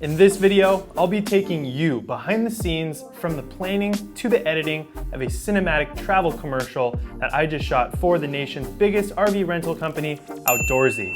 In this video, I'll be taking you behind the scenes from the planning to the editing of a cinematic travel commercial that I just shot for the nation's biggest RV rental company, Outdoorsy.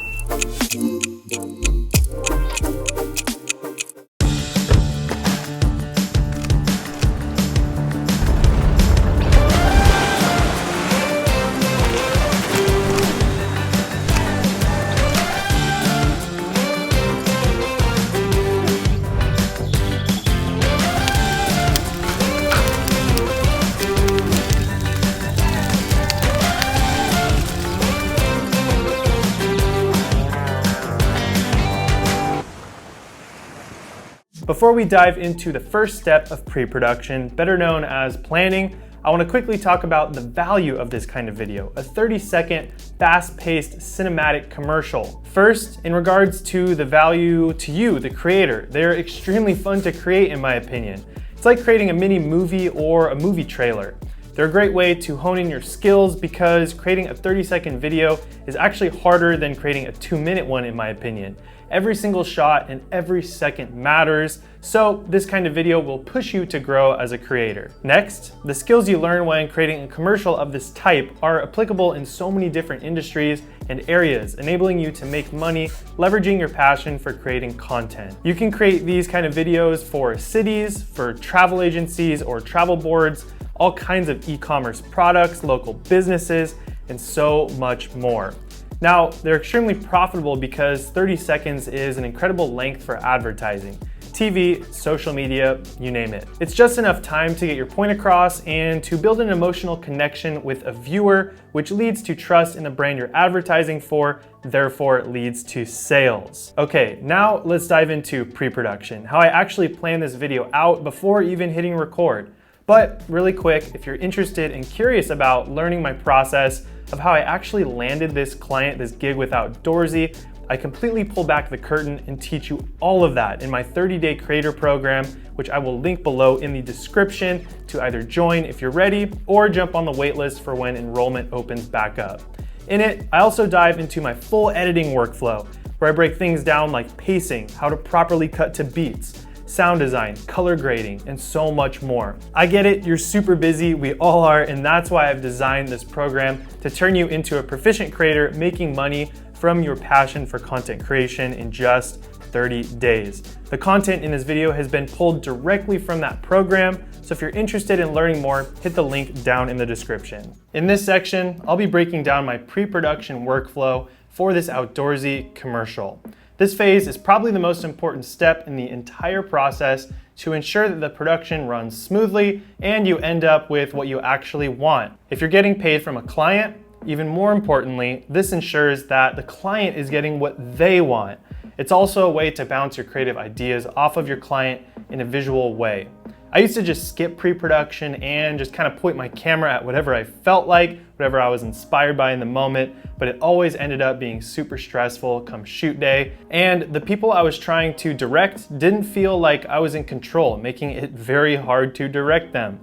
Before we dive into the first step of pre-production, better known as planning, I want to quickly talk about the value of this kind of video, a 30-second, fast-paced cinematic commercial. First, in regards to the value to you, the creator, they're extremely fun to create in my opinion. It's like creating a mini movie or a movie trailer. They're a great way to hone in your skills because creating a 30-second video is actually harder than creating a 2-minute one in my opinion. Every single shot and every second matters, so this kind of video will push you to grow as a creator. Next, the skills you learn when creating a commercial of this type are applicable in so many different industries and areas, enabling you to make money leveraging your passion for creating content. You can create these kind of videos for cities, for travel agencies or travel boards, all kinds of e-commerce products, local businesses, and so much more. Now, they're extremely profitable because 30 seconds is an incredible length for advertising. TV, social media, you name it. It's just enough time to get your point across and to build an emotional connection with a viewer, which leads to trust in the brand you're advertising for, therefore it leads to sales. Okay, now let's dive into pre-production, how I actually plan this video out before even hitting record. But really quick, if you're interested and curious about learning my process of how I actually landed this client, this gig with Outdoorsy, I completely pull back the curtain and teach you all of that in my 30-day creator program, which I will link below in the description to either join if you're ready or jump on the waitlist for when enrollment opens back up. In it, I also dive into my full editing workflow, where I break things down like pacing, how to properly cut to beats, sound design, color grading, and so much more. I get it, you're super busy, we all are, and that's why I've designed this program to turn you into a proficient creator making money from your passion for content creation in just 30 days. The content in this video has been pulled directly from that program, so if you're interested in learning more, hit the link down in the description. In this section, I'll be breaking down my pre-production workflow for this Outdoorsy commercial. This phase is probably the most important step in the entire process to ensure that the production runs smoothly and you end up with what you actually want. If you're getting paid from a client, even more importantly, this ensures that the client is getting what they want. It's also a way to bounce your creative ideas off of your client in a visual way. I used to just skip pre-production and just kind of point my camera at whatever I felt like, whatever I was inspired by in the moment, but it always ended up being super stressful come shoot day. And the people I was trying to direct didn't feel like I was in control, making it very hard to direct them.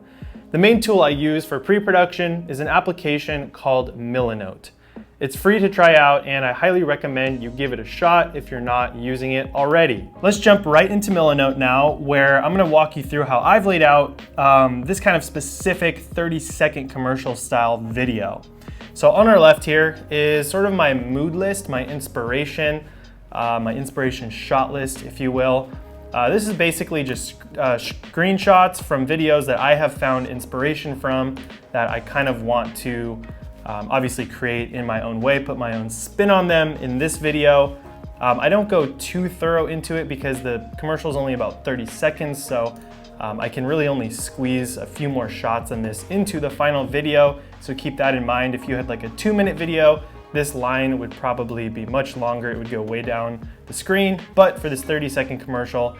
The main tool I use for pre-production is an application called Milanote. It's free to try out and I highly recommend you give it a shot if you're not using it already. Let's jump right into Milanote now, where I'm gonna walk you through how I've laid out this kind of specific 30-second commercial style video. So on our left here is sort of my mood list, my inspiration shot list, if you will. This is basically just screenshots from videos that I have found inspiration from that I kind of want to obviously create in my own way, put my own spin on them in this video. I don't go too thorough into it because the commercial is only about 30 seconds, so I can really only squeeze a few more shots than this into the final video. So keep that in mind. If you had like a 2-minute video, this line would probably be much longer. It would go way down the screen. But for this 30-second commercial,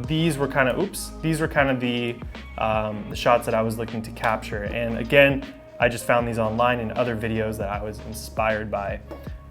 these were kind of the shots that I was looking to capture. And again, I just found these online in other videos that I was inspired by.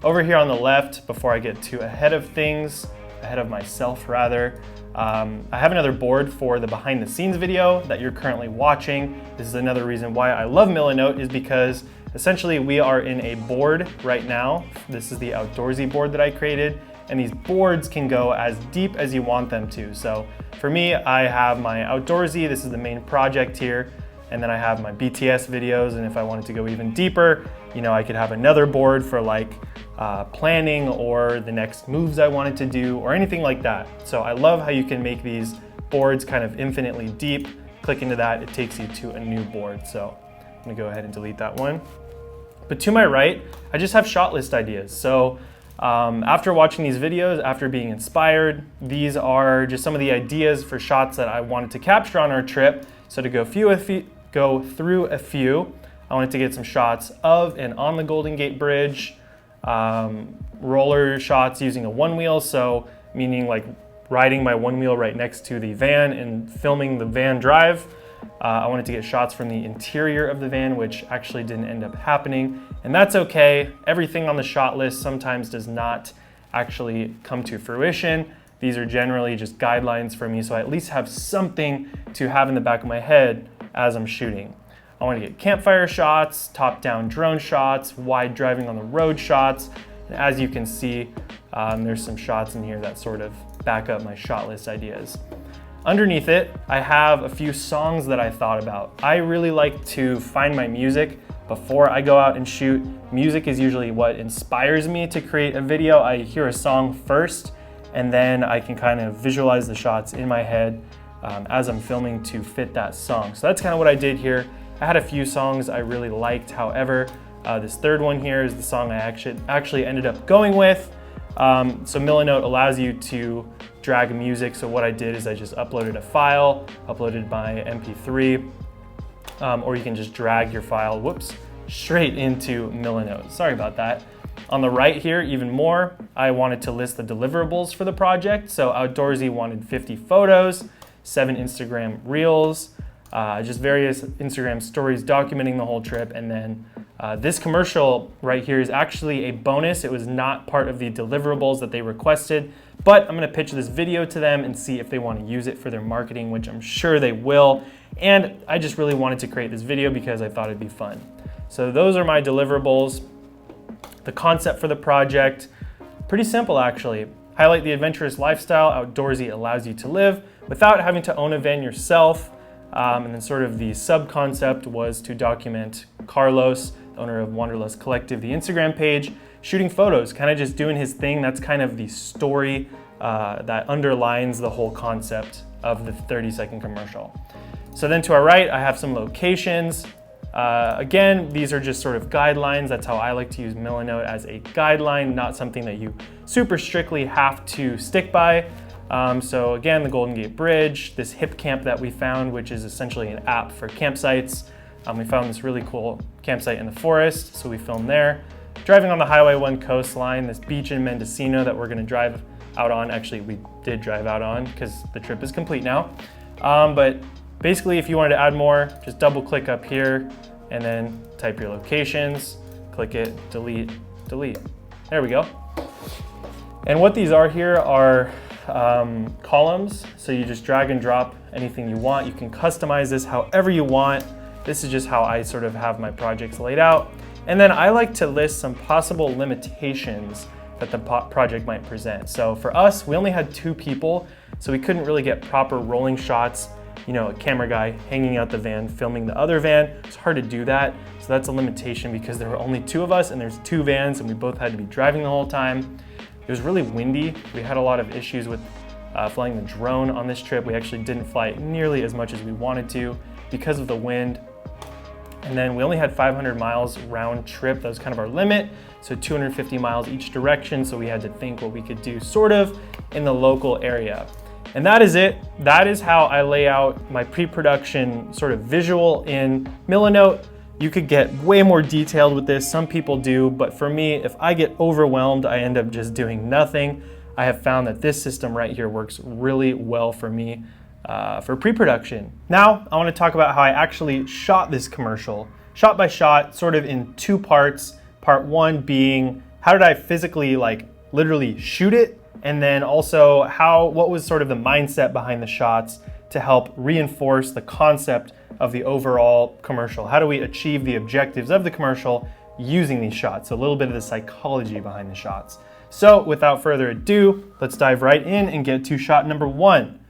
Over here on the left, before I get too ahead of myself rather, I have another board for the behind the scenes video that you're currently watching. This is another reason why I love Milanote, is because essentially we are in a board right now. This is the Outdoorsy board that I created, and these boards can go as deep as you want them to. So for me, I have my outdoorsy, this is the main project here, and then I have my BTS videos, and if I wanted to go even deeper, you know, I could have another board for like planning or the next moves I wanted to do or anything like that. So I love how you can make these boards kind of infinitely deep. Click into that, it takes you to a new board. So I'm gonna go ahead and delete that one. But to my right, I just have shot list ideas. So after watching these videos, after being inspired, these are just some of the ideas for shots that I wanted to capture on our trip. So to go through a few, I wanted to get some shots of and on the Golden Gate Bridge, roller shots using a one wheel, so meaning like riding my one wheel right next to the van and filming the van drive. I wanted to get shots from the interior of the van, which actually didn't end up happening, and that's okay. Everything on the shot list sometimes does not actually come to fruition. These are generally just guidelines for me, so I at least have something to have in the back of my head as I'm shooting. I want to get campfire shots, top-down drone shots, wide driving on the road shots, and as you can see, there's some shots in here that sort of back up my shot list ideas. Underneath it, I have a few songs that I thought about. I really like to find my music before I go out and shoot. Music is usually what inspires me to create a video. I hear a song first, and then I can kind of visualize the shots in my head as I'm filming to fit that song. So that's kind of what I did here. I had a few songs I really liked. However, this third one here is the song I actually ended up going with. So Milanote allows you to drag music. So what I did is I just uploaded a file, uploaded my MP3, or you can just drag your file, straight into Milanote. Sorry about that. On the right here, even more, I wanted to list the deliverables for the project. So Outdoorsy wanted 50 photos, 7 Instagram reels, just various Instagram stories documenting the whole trip, and then this commercial right here is actually a bonus. It was not part of the deliverables that they requested, but I'm gonna pitch this video to them and see if they want to use it for their marketing, which I'm sure they will. And I just really wanted to create this video because I thought it'd be fun. So those are my deliverables. The concept for the project, pretty simple actually. Highlight the adventurous lifestyle Outdoorsy allows you to live without having to own a van yourself. And then sort of the sub-concept was to document Carlos, the owner of Wanderlust Collective, the Instagram page, shooting photos, kind of just doing his thing. That's kind of the story that underlines the whole concept of the 30-second commercial. So then to our right, I have some locations. Again, these are just sort of guidelines. That's how I like to use Milanote, as a guideline, not something that you super strictly have to stick by. So again, the Golden Gate Bridge, this hip camp that we found, which is essentially an app for campsites. We found this really cool campsite in the forest, so we filmed there. Driving on the Highway 1 coastline, this beach in Mendocino that we're gonna drive out on. Actually, we did drive out on because the trip is complete now. But basically, if you wanted to add more, just double click up here and then type your locations, click it, delete, delete. There we go. And what these are here are columns. So you just drag and drop anything you want. You can customize this however you want. This is just how I sort of have my projects laid out. And then I like to list some possible limitations that the project might present. So for us, we only had 2 people, so we couldn't really get proper rolling shots. You know, a camera guy hanging out the van, filming the other van. It's hard to do that. So that's a limitation because there were only 2 of us and there's 2 vans and we both had to be driving the whole time. It was really windy. We had a lot of issues with flying the drone on this trip. We actually didn't fly it nearly as much as we wanted to because of the wind. And then we only had 500 miles round trip. That was kind of our limit. So 250 miles each direction. So we had to think what we could do sort of in the local area. And that is it. That is how I lay out my pre-production sort of visual in Milanote. You could get way more detailed with this. Some people do, but for me, if I get overwhelmed, I end up just doing nothing. I have found that this system right here works really well for me for pre-production. Now, I want to talk about how I actually shot this commercial, shot by shot, sort of in 2 parts. Part 1 being, how did I physically, like, literally shoot it? And then also, what was sort of the mindset behind the shots to help reinforce the concept of the overall commercial? How do we achieve the objectives of the commercial using these shots? So a little bit of the psychology behind the shots. So without further ado, let's dive right in and get to shot number 1.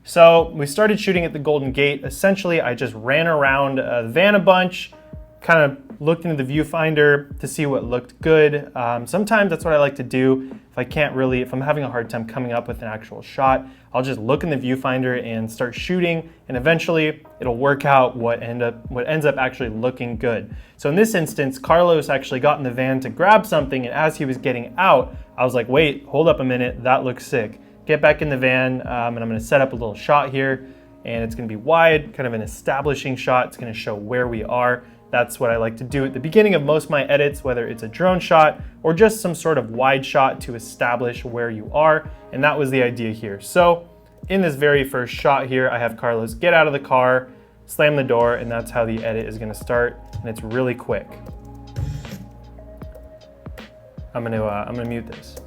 So we started shooting at the Golden Gate. Essentially, I just ran around the van a bunch, kind of looked into the viewfinder to see what looked good. Sometimes that's what I like to do. If I'm having a hard time coming up with an actual shot, I'll just look in the viewfinder and start shooting, and eventually it'll work out what ends up actually looking good. So in this instance, Carlos actually got in the van to grab something, and as he was getting out, I was like, wait, hold up a minute, that looks sick. Get back in the van, and I'm gonna set up a little shot here, and it's gonna be wide, kind of an establishing shot. It's gonna show where we are. That's what I like to do at the beginning of most of my edits, whether it's a drone shot or just some sort of wide shot to establish where you are. And that was the idea here. So in this very first shot here, I have Carlos get out of the car, slam the door, and that's how the edit is gonna start. And it's really quick. I'm gonna mute this.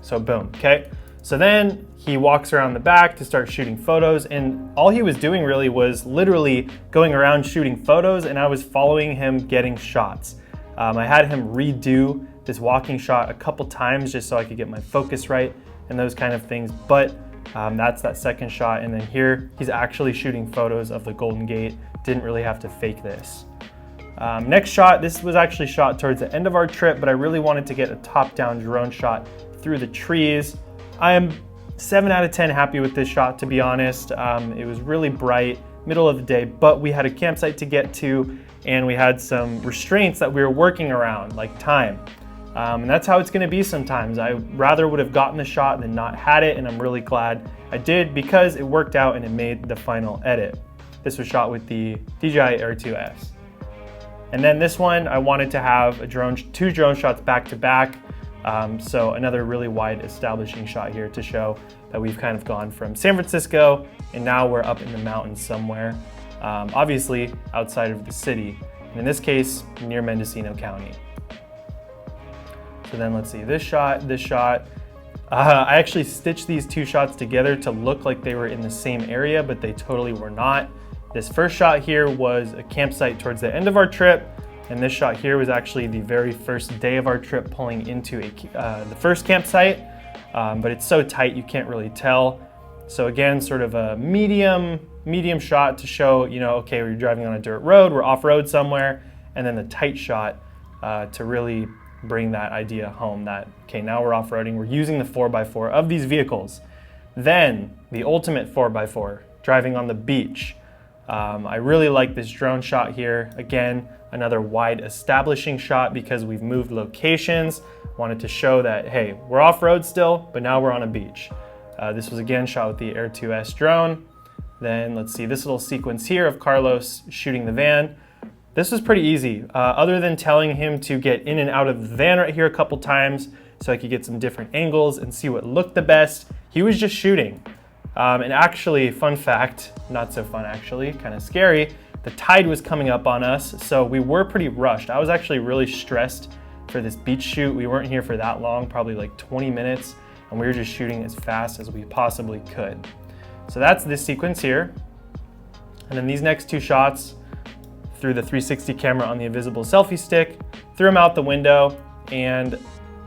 So boom, okay? So then he walks around the back to start shooting photos, and all he was doing really was literally going around shooting photos, and I was following him getting shots. I had him redo this walking shot a couple times just so I could get my focus right and those kind of things, but that's that second shot. And then here, he's actually shooting photos of the Golden Gate. Didn't really have to fake this. Next shot, this was actually shot towards the end of our trip, but I really wanted to get a top-down drone shot through the trees. I am 7 out of 10 happy with this shot, to be honest. It was really bright, middle of the day, but we had a campsite to get to, and we had some restraints that we were working around, like time. And that's how it's gonna be sometimes. I rather would have gotten the shot than not had it, and I'm really glad I did because it worked out and it made the final edit. This was shot with the DJI Air 2S. And then this one, I wanted to have two drone shots back to back. So another really wide establishing shot here to show that we've kind of gone from San Francisco and now we're up in the mountains somewhere, obviously outside of the city, and in this case, near Mendocino County. So then let's see, this shot. I actually stitched these two shots together to look like they were in the same area, but they totally were not. This first shot here was a campsite towards the end of our trip. And this shot here was actually the very first day of our trip pulling into the first campsite, but it's so tight you can't really tell. So again, sort of a medium shot to show, okay, we're driving on a dirt road, we're off-road somewhere, and then the tight shot to really bring that idea home that, okay, now we're off-roading, we're using the 4x4 of these vehicles. Then the ultimate 4x4, driving on the beach. I really like this drone shot here. Again, another wide establishing shot because we've moved locations. Wanted to show that, hey, we're off-road still, but now we're on a beach. This was again shot with the Air 2S drone. Then let's see this little sequence here of Carlos shooting the van. This was pretty easy, other than telling him to get in and out of the van right here a couple times so I could get some different angles and see what looked the best. He was just shooting. And actually, fun fact, not so fun actually, kind of scary, the tide was coming up on us, so we were pretty rushed. I was actually really stressed for this beach shoot. We weren't here for that long, probably like 20 minutes, and we were just shooting as fast as we possibly could. So that's this sequence here. And then these next two shots, through the 360 camera on the invisible selfie stick, threw them out the window, and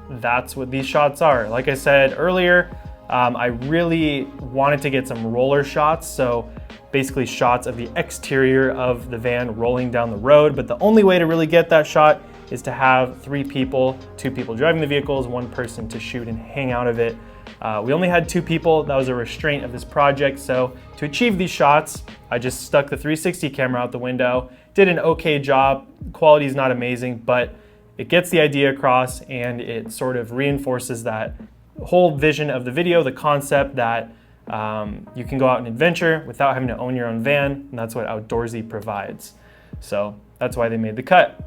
that's what these shots are. Like I said earlier, I really wanted to get some roller shots, so basically shots of the exterior of the van rolling down the road, but the only way to really get that shot is to have 3 people, 2 people driving the vehicles, 1 person to shoot and hang out of it. We only had 2 people, that was a restraint of this project, so to achieve these shots, I just stuck the 360 camera out the window, did an okay job. Quality is not amazing, but it gets the idea across and it sort of reinforces that whole vision of the video, the concept that you can go out and adventure without having to own your own van, and that's what Outdoorsy provides. So that's why they made the cut.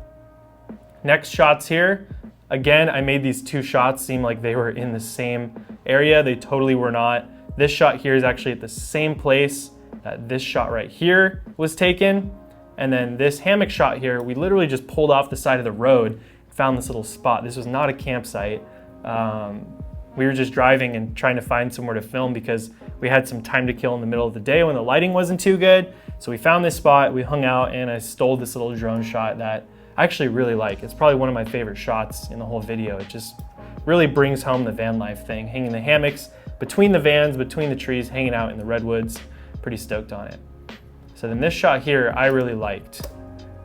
Next shots here. Again, I made these 2 shots seem like they were in the same area. They totally were not. This shot here is actually at the same place that this shot right here was taken. And then this hammock shot here, we literally just pulled off the side of the road, found this little spot. This was not a campsite. We were just driving and trying to find somewhere to film because we had some time to kill in the middle of the day when the lighting wasn't too good. So we found this spot, we hung out, and I stole this little drone shot that I actually really like. It's probably one of my favorite shots in the whole video. It just really brings home the van life thing, hanging the hammocks between the vans, between the trees, hanging out in the redwoods. Pretty stoked on it. So then this shot here, I really liked.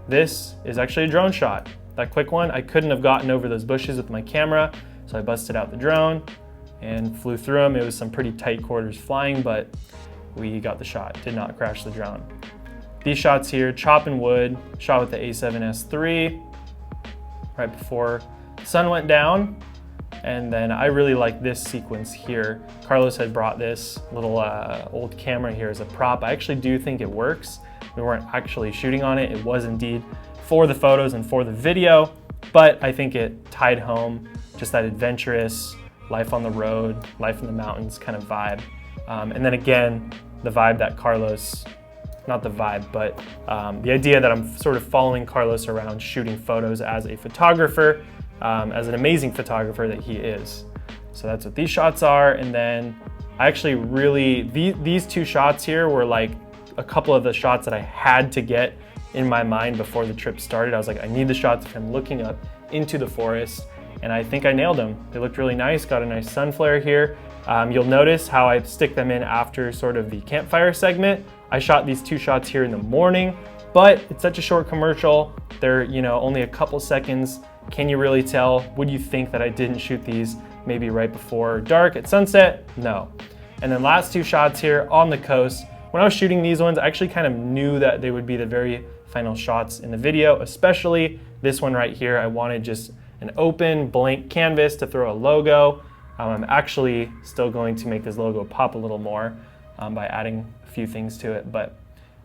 This is actually a drone shot. That quick one, I couldn't have gotten over those bushes with my camera, so I busted out the drone and flew through them. It was some pretty tight quarters flying, but we got the shot, did not crash the drone. These shots here, chopping wood, shot with the A7S III right before the sun went down. And then I really like this sequence here. Carlos had brought this little old camera here as a prop. I actually do think it works. We weren't actually shooting on it. It was indeed for the photos and for the video, but I think it tied home just that adventurous life on the road, life in the mountains kind of vibe. And then again, the vibe that Carlos, not the vibe, but the idea that I'm sort of following Carlos around shooting photos as a photographer, as an amazing photographer that he is. So that's what these shots are. And then I actually really, these two shots here were like a couple of the shots that I had to get in my mind before the trip started. I was like, I need the shots of him looking up into the forest, and I think I nailed them. They looked really nice, got a nice sun flare here. You'll notice how I stick them in after sort of the campfire segment. I shot these two shots here in the morning, but it's such a short commercial. They're, you know, only a couple seconds. Can you really tell? Would you think that I didn't shoot these maybe right before dark at sunset? No. And then last two shots here on the coast. When I was shooting these ones, I actually kind of knew that they would be the very final shots in the video, especially this one right here. I wanted just an open blank canvas to throw a logo. I'm actually still going to make this logo pop a little more by adding a few things to it, but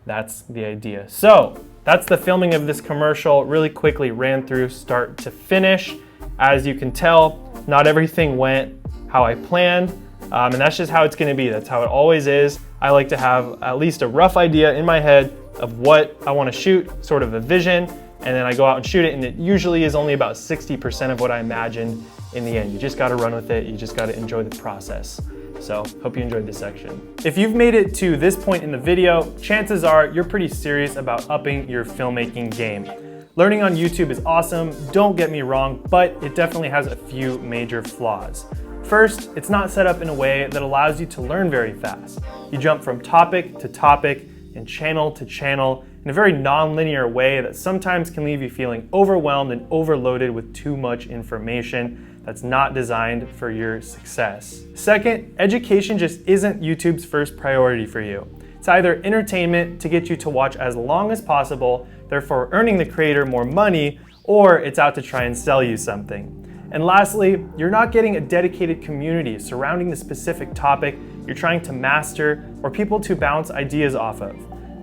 that's the idea. So that's the filming of this commercial. Really quickly ran through start to finish. As you can tell, not everything went how I planned, and that's just how it's gonna be. That's how it always is. I like to have at least a rough idea in my head of what I wanna shoot, sort of a vision, and then I go out and shoot it, and it usually is only about 60% of what I imagined in the end. You just gotta run with it. You just gotta enjoy the process. So hope you enjoyed this section. If you've made it to this point in the video, chances are you're pretty serious about upping your filmmaking game. Learning on YouTube is awesome, don't get me wrong, but it definitely has a few major flaws. First, it's not set up in a way that allows you to learn very fast. You jump from topic to topic and channel to channel in a very non-linear way that sometimes can leave you feeling overwhelmed and overloaded with too much information that's not designed for your success. Second, education just isn't YouTube's first priority for you. It's either entertainment to get you to watch as long as possible, therefore earning the creator more money, or it's out to try and sell you something. And lastly, you're not getting a dedicated community surrounding the specific topic you're trying to master or people to bounce ideas off of.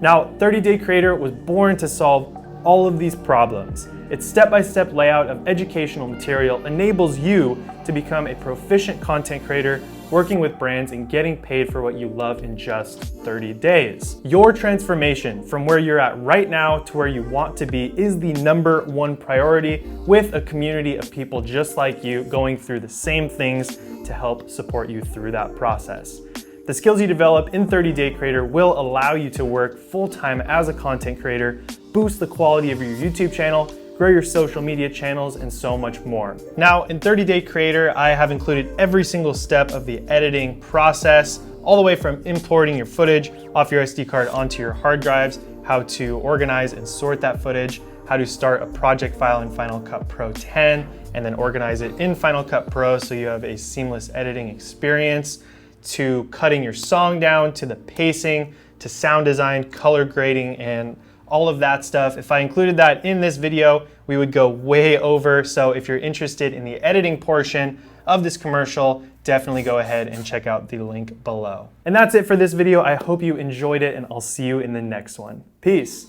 Now, 30 Day Creator was born to solve all of these problems. Its step-by-step layout of educational material enables you to become a proficient content creator working with brands and getting paid for what you love in just 30 days. Your transformation from where you're at right now to where you want to be is the #1 priority, with a community of people just like you going through the same things to help support you through that process. The skills you develop in 30 Day Creator will allow you to work full-time as a content creator, boost the quality of your YouTube channel, grow your social media channels, and so much more. Now, in 30 Day Creator, I have included every single step of the editing process, all the way from importing your footage off your SD card onto your hard drives, how to organize and sort that footage, how to start a project file in Final Cut Pro 10, and then organize it in Final Cut Pro so you have a seamless editing experience, to cutting your song down, to the pacing, to sound design, color grading, and all of that stuff. If I included that in this video, we would go way over. So if you're interested in the editing portion of this commercial, definitely go ahead and check out the link below. And that's it for this video. I hope you enjoyed it, and I'll see you in the next one. Peace.